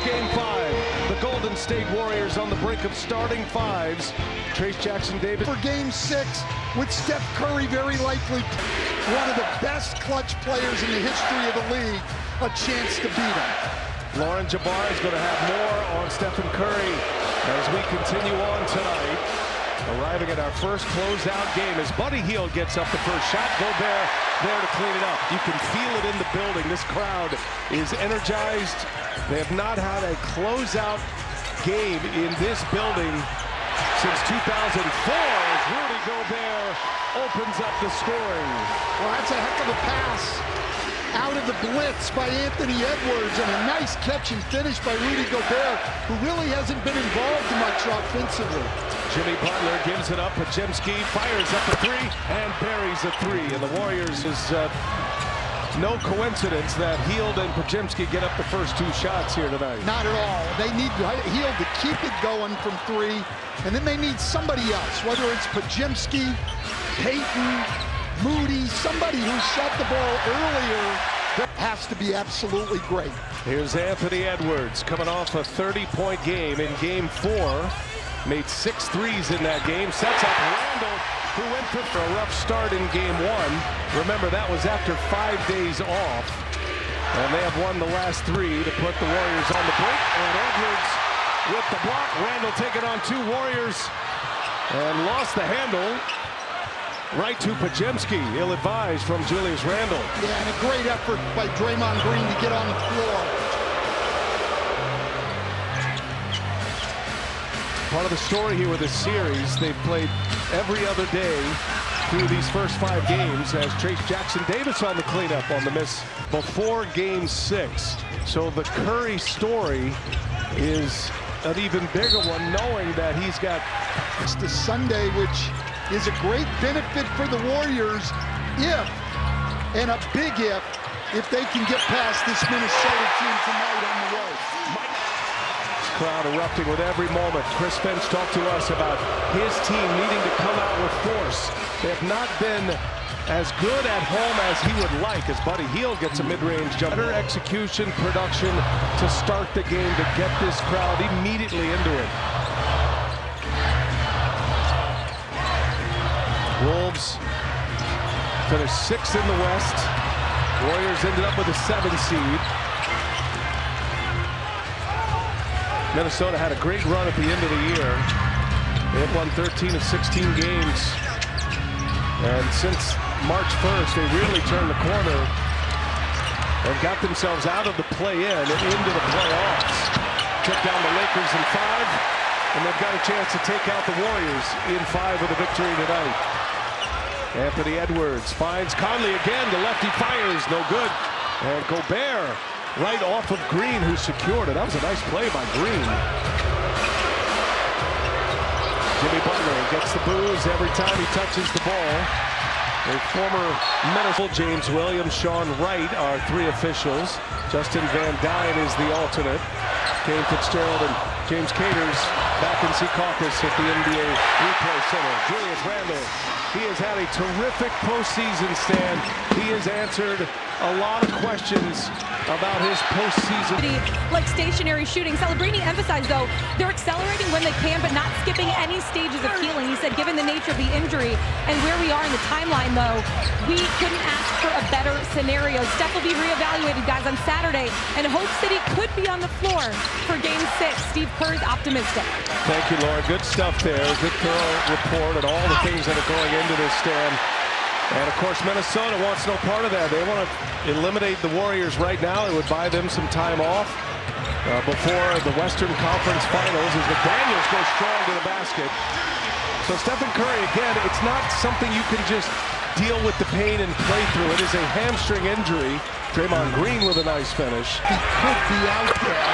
Game 5. The Golden State Warriors on the brink of starting fives. Trace Jackson-Davis. For Game 6, with Steph Curry very likely one of the best clutch players in the history of the league, a chance to beat him. Lauren Jabbar is going to have more on Stephen Curry as we continue on tonight. Arriving at our first closeout game as Buddy Hield gets up the first shot. Gobert there to clean it up. You can feel it in the building. This crowd is energized. They have not had a closeout game in this building since 2004 as Rudy Gobert opens up the scoring. Well, that's a heck of a pass out of the blitz by Anthony Edwards, and a nice catch and finish by Rudy Gobert, who really hasn't been involved much offensively. Jimmy Butler gives it up. Podziemski fires up a three and buries a three. And the Warriors is no coincidence that Hield and Podziemski get up the first two shots here tonight. Not at all. They need Hield to keep it going from three, and then they need somebody else, whether it's Podziemski, Payton, Moody, somebody who shot the ball earlier. That has to be absolutely great. Here's Anthony Edwards coming off a 30-point game in Game 4. Made 6 threes in that game. Sets up Randall, who went for a rough start in Game 1. Remember, that was after 5 days off. And they have won the last 3 to put the Warriors on the brink. And Edwards with the block. Randall taking on 2 Warriors. And lost the handle. Right to Podziemski, ill-advised from Julius Randle. Yeah, and a great effort by Draymond Green to get on the floor. Part of the story here with this series, they've played every other day through these first 5 games as Trace Jackson-Davis on the cleanup on the miss before Game 6. So the Curry story is an even bigger one, knowing that he's got... It's the Sunday, which is a great benefit for the Warriors if, and a big if they can get past this Minnesota team tonight on the road. Crowd erupting with every moment. Chris Finch talked to us about his team needing to come out with force. They have not been as good at home as he would like, as Buddy Hield gets a mid-range jump. Better execution, production to start the game to get this crowd immediately into it. Wolves finished 6th in the West. Warriors ended up with a 7 seed. Minnesota had a great run at the end of the year. They have won 13 of 16 games. And since March 1st, they really turned the corner and got themselves out of the play-in and into the playoffs. Took down the Lakers in 5, and they've got a chance to take out the Warriors in 5 with a victory tonight. Anthony Edwards finds Conley again. The lefty fires, no good. And Gobert right off of Green, who secured it. That was a nice play by Green. Jimmy Butler gets the boos every time he touches the ball. A former Minnesota, James Williams, Sean Wright are 3 officials. Justin Van Dyne is the alternate. Kane Fitzgerald and James Caters back in Secaucus at the NBA Replay Center. Julius Randle, he has had a terrific postseason stand. He has answered a lot of questions about his postseason. Like stationary shooting. Celebrini emphasized, though, they're accelerating when they can, but not skipping any stages of healing. He said, given the nature of the injury and where we are in the timeline, though, we couldn't ask for a better scenario. Steph will be reevaluated, guys, on Saturday, and Hope City could be on the floor for Game 6. Steve Kerr's optimistic. Thank you, Laura. Good stuff there. Good thorough report on all the things that are going into this stand. And, of course, Minnesota wants no part of that. They want to eliminate the Warriors right now. It would buy them some time off before the Western Conference Finals as McDaniels goes strong to the basket. So Stephen Curry, again, it's not something you can just deal with the pain and play through. It is a hamstring injury. Draymond Green with a nice finish. He could be out there.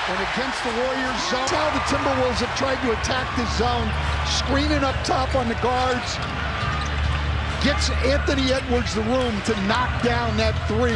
And against the Warriors zone, how the Timberwolves have tried to attack this zone, screening up top on the guards. Gets Anthony Edwards the room to knock down that 3.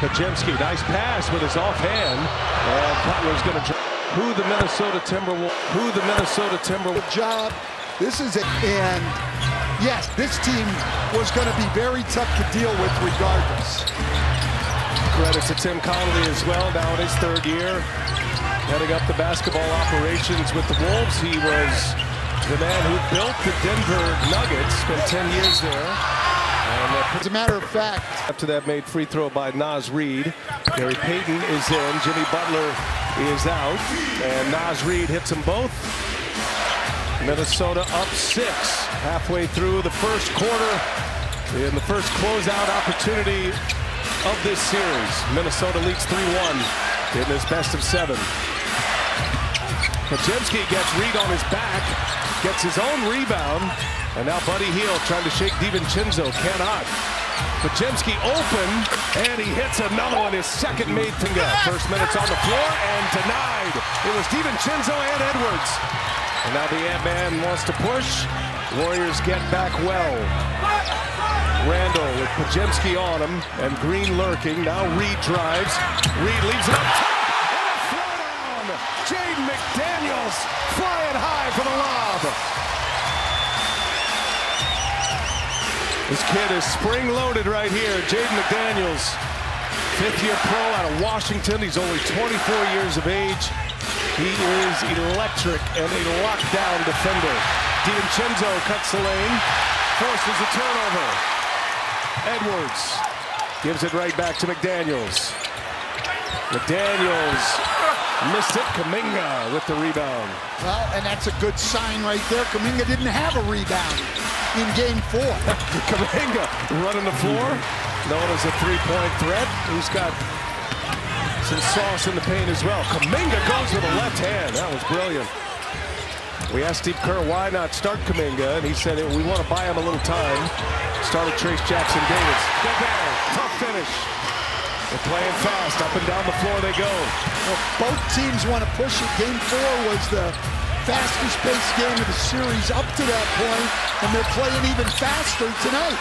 Podziemski, nice pass with his offhand. And Butler's going to who the Minnesota Timberwolves. Good job. This is it. And yes, this team was going to be very tough to deal with regardless. Credit to Tim Connolly as well, now in his third year, heading up the basketball operations with the Wolves. He was the man who built the Denver Nuggets, spent 10 years there. As a matter of fact, after that made free throw by Naz Reid. Gary Payton is in, Jimmy Butler is out, and Naz Reid hits them both. Minnesota up 6 halfway through the first quarter in the first closeout opportunity of this series. Minnesota leads 3-1 in this best of 7. Podziemski gets Reid on his back, gets his own rebound, and now Buddy Hield trying to shake DiVincenzo, cannot. Podziemski open, and he hits another one, his second made finger. First minutes on the floor, and denied. It was DiVincenzo and Edwards. And now the Ant-Man wants to push. Warriors get back well. Randall with Podziemski on him, and Green lurking. Now Reid drives. Reid leaves it up top, and a throwdown. Jaden McDaniels flying high for the lob. This kid is spring-loaded right here. Jaden McDaniels, fifth-year pro out of Washington. He's only 24 years of age. He is electric and a lockdown defender. DiVincenzo cuts the lane, forces a turnover. Edwards gives it right back to McDaniels. McDaniels missed it. Kuminga with the rebound. well, and that's a good sign right there. Kuminga didn't have a rebound in game 4. Kuminga running the floor, known as a three-point threat. He's got some sauce in the paint as well. Kuminga goes with a left hand. That was brilliant. We asked Steve Kerr why not start Kuminga, and he said we want to buy him a little time. Started Trace Jackson Davis. Gobert, tough finish. They're playing fast. Up and down the floor they go. Well, both teams want to push it. Game 4 was the fastest paced game of the series up to that point, and they're playing even faster tonight.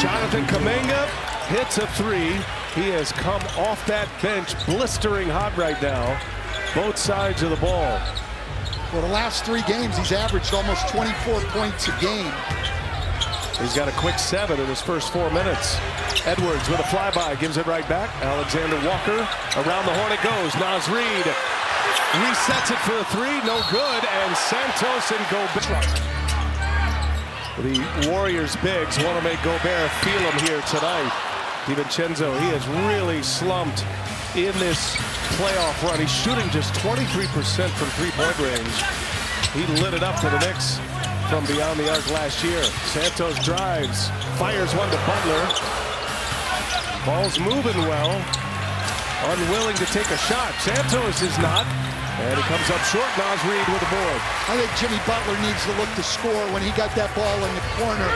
Jonathan Kuminga hits a 3. He has come off that bench blistering hot right now. Both sides of the ball. Well, the last 3 games, he's averaged almost 24 points a game. He's got a quick 7 in his first 4 minutes. Edwards with a flyby, gives it right back. Alexander Walker, around the horn it goes. Naz Reid resets it for a 3, no good. And Santos and Gobert. The Warriors bigs want to make Gobert feel him here tonight. DiVincenzo, he has really slumped in this playoff run. He's shooting just 23% from three-point range. He lit it up for the Knicks from beyond the arc last year. Santos drives, fires one to Butler. Ball's moving well. Unwilling to take a shot. Santos is not. And he comes up short. Naz Reid with the board. I think Jimmy Butler needs to look to score when he got that ball in the corner.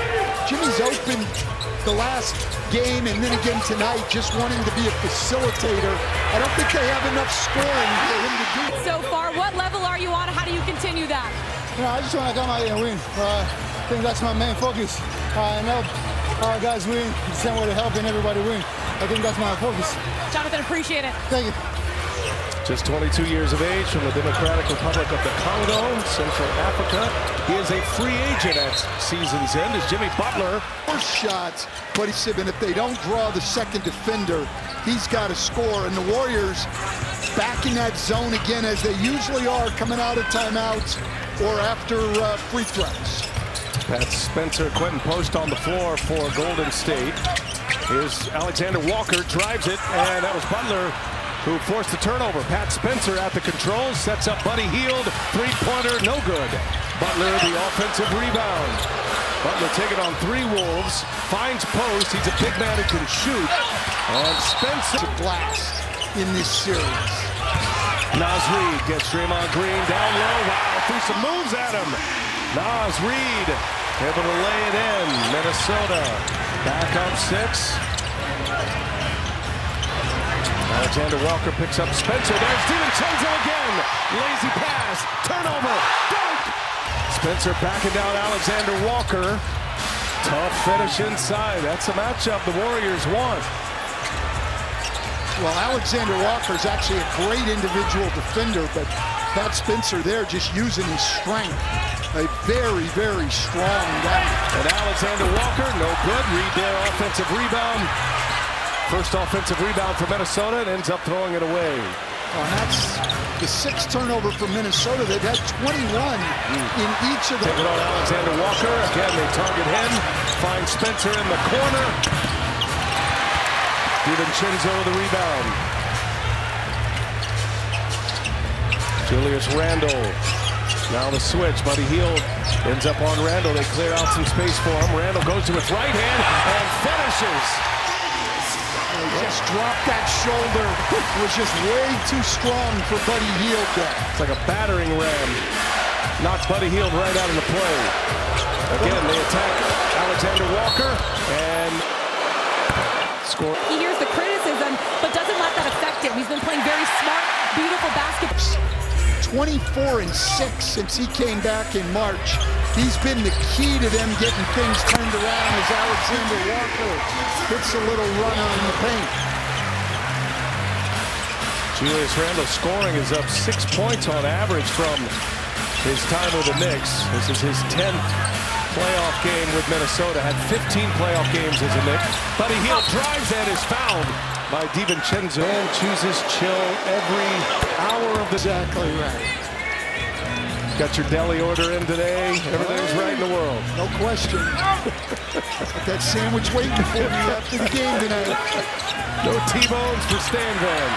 Jimmy's open the last game and then again tonight, just wanting to be a facilitator. I don't think they have enough scoring for him to do. So far, what level are you on? How do you continue that? You know, I just want to come out here and win. I think that's my main focus. And help our guys win the same way to helping everybody win. I think that's my focus. Jonathan, appreciate it. Thank you. Just 22 years of age from the Democratic Republic of the Congo, Central Africa. He is a free agent at season's end as Jimmy Butler. 4 shots, but he said, and if they don't draw the second defender, he's got to score. And the Warriors back in that zone again, as they usually are, coming out of timeouts or after free throws. That's Spencer Quentin Post on the floor for Golden State. Here's Alexander Walker, drives it, and that was Butler who forced the turnover. Pat Spencer at the controls, sets up Buddy Hield, three-pointer, no good. Butler, the offensive rebound. Butler taking on 3 Wolves, finds Post, he's a big man who can shoot. And Spencer. To blast in this series. Naz Reid gets Draymond Green down low, wow, threw some moves at him. Naz Reid able to lay it in. Minnesota back up 6. Alexander Walker picks up Spencer. There's DiVincenzo again. Lazy pass. Turnover. Dunk. Spencer backing down Alexander Walker. Tough finish inside. That's a matchup the Warriors want. Well, Alexander Walker is actually a great individual defender, but Pat Spencer there just using his strength. A very, very strong guy. And Alexander Walker, no good. Reid there, offensive rebound first offensive rebound for Minnesota and ends up throwing it away. And that's the 6th turnover for Minnesota. They've had 21 in each of the... Take it on Alexander Walker. Again, they target him. Find Spencer in the corner. DiVincenzo with the rebound. Julius Randle. Now the switch. Buddy Hield ends up on Randle. They clear out some space for him. Randle goes to his right hand and finishes. He just dropped that shoulder. It was just way too strong for Buddy Hield there. It's like a battering ram. Knocked Buddy Hield right out of the play. Again, they attack Alexander Walker and score. He hears the criticism, but doesn't let that affect him. He's been playing very smart, beautiful basketball. 24 and 6 since he came back in March. He's been the key to them getting things turned around as Alexander Walker hits a little runner in the paint. Julius Randle scoring is up 6 points on average from his time with the Knicks. This is his 10th playoff game with Minnesota. Had 15 playoff games as a Knick. Buddy Hield drives and is fouled by DiVincenzo. And chooses chill every hour of the... Exactly right. Got your deli order in today. Everything's right in the world. No question. That sandwich waiting for me after the game tonight. No T-bones for Stan Van.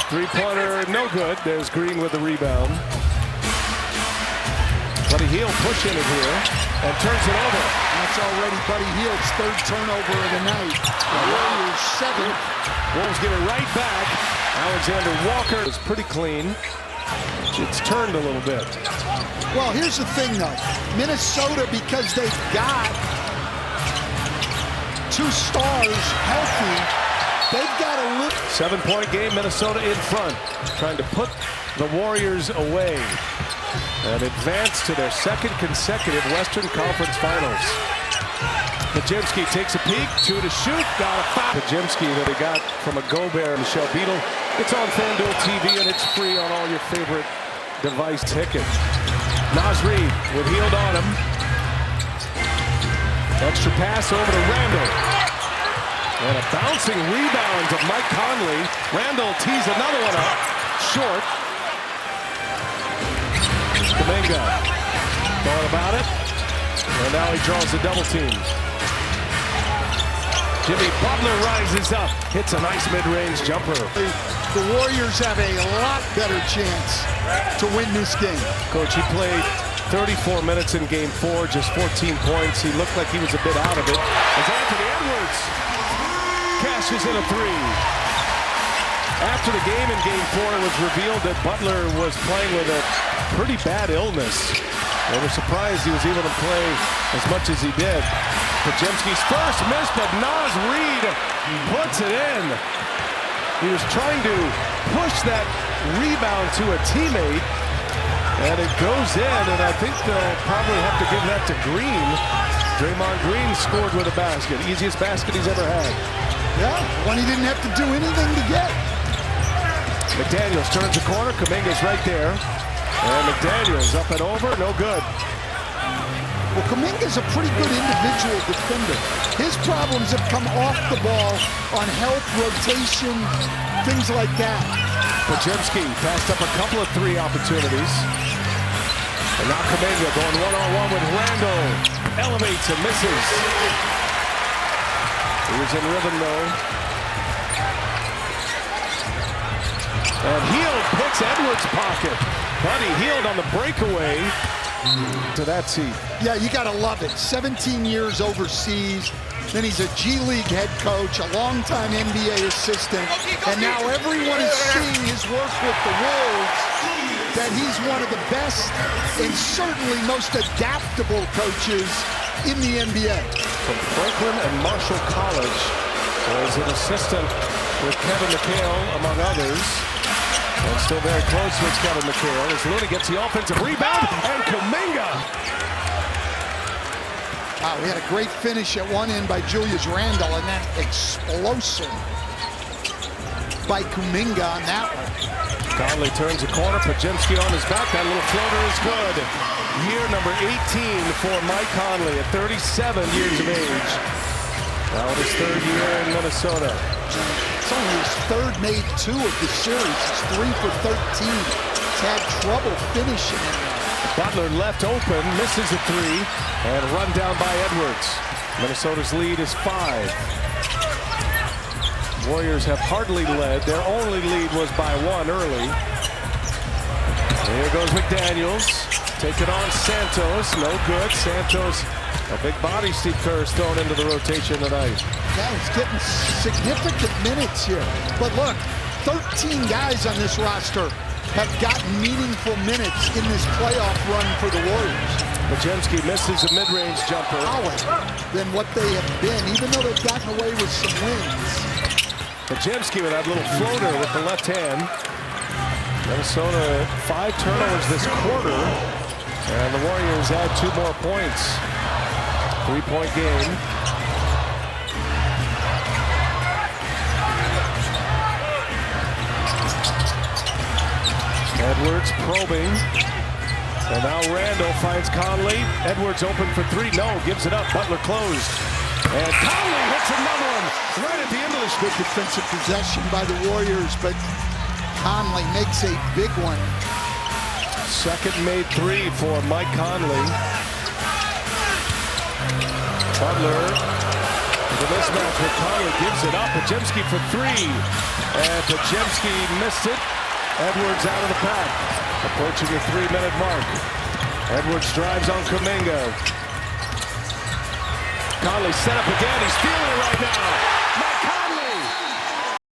Three-pointer, no good. There's Green with the rebound. Buddy Hield pushing it here and turns it over. That's already Buddy Hield's 3rd turnover of the night. The Warriors 7th. Wolves get it right back. Alexander Walker is pretty clean. It's turned a little bit. Well, here's the thing, though. Minnesota, because they've got 2 stars healthy, they've got a look. 7-point game, Minnesota in front, trying to put the Warriors away and advance to their 2nd consecutive Western Conference Finals. Pajemski takes a peek, 2 to shoot, got a foul. Pajemski that he got from a Gobert and Michelle Beadle. It's on FanDuel TV and it's free on all your favorite device tickets. Naz Reid with Hield on him. Extra pass over to Randle. And a bouncing rebound to Mike Conley. Randle tees another one up. Short. Kuminga thought about it. And now he draws a double team. Jimmy Butler rises up. Hits a nice mid-range jumper. The Warriors have a lot better chance to win this game. Coach, he played 34 minutes in game 4, just 14 points. He looked like he was a bit out of it. As Anthony Edwards cashes in a 3. After the game in game 4, it was revealed that Butler was playing with a pretty bad illness. They were surprised he was able to play as much as he did. Pajemski's first miss, but Naz Reid puts it in. He was trying to push that rebound to a teammate, and it goes in, and I think they'll probably have to give that to Green. Draymond Green scored with a basket. Easiest basket he's ever had. Yeah, one he didn't have to do anything to get. McDaniels turns the corner. Kuminga's right there. And McDaniels up and over. No good. Well, Kuminga's a pretty good individual defender. His problems have come off the ball on health, rotation, things like that. Pajemski passed up a couple of 3 opportunities. And now Kuminga going one-on-one with Randle. Elevates and misses. He was in rhythm, though. And Hield puts Edwards' pocket. Buddy Hield on the breakaway to that seat. Yeah, you got to love it. 17 years overseas. Then he's a G League head coach, a longtime NBA assistant. And now everyone is seeing his work with the Wolves, that he's one of the best and certainly most adaptable coaches in the NBA. From Franklin and Marshall College, as an assistant with Kevin McHale, among others. And still very close with Kevin McHale as Looney gets the offensive rebound, and Kuminga. Wow, we had a great finish at one end by Julius Randle, and that explosive by Kuminga on that one. Conley turns the corner, Pajemski on his back. That little floater is good. Year number 18 for Mike Conley at 37 years of age. Now in his third year in Minnesota. It's only his third made 2 of the series. He's 3 for 13. He's had trouble finishing in there. Butler left open, misses a 3, and run down by Edwards. Minnesota's lead is 5. Warriors have hardly led. Their only lead was by 1 early. Here goes McDaniels. Taking on Santos. No good. Santos, a big body Steve Kerr has thrown into the rotation tonight. Yeah, he's getting significant minutes here. But look, 13 guys on this roster have gotten meaningful minutes in this playoff run for the Warriors. Majemski misses a mid-range jumper. Than what they have been, even though they've gotten away with some wins. Majemski with that little floater with the left hand. Minnesota 5 turnovers this quarter, and the Warriors add 2 more points. 3-point game. Edwards probing. And now Randall finds Conley. Edwards open for 3. No, gives it up. Butler closed. And Conley hits another one right at the end of this. Good defensive possession by the Warriors, but Conley makes a big one. Second made 3 for Mike Conley. Butler, the mismatch with Conley, gives it up. Majemski for 3. And Majemski missed it. Edwards out of the pack. Approaching the 3-minute mark. Edwards drives on Kuminga. Conley set up again. He's feeling it right now. Mike Conley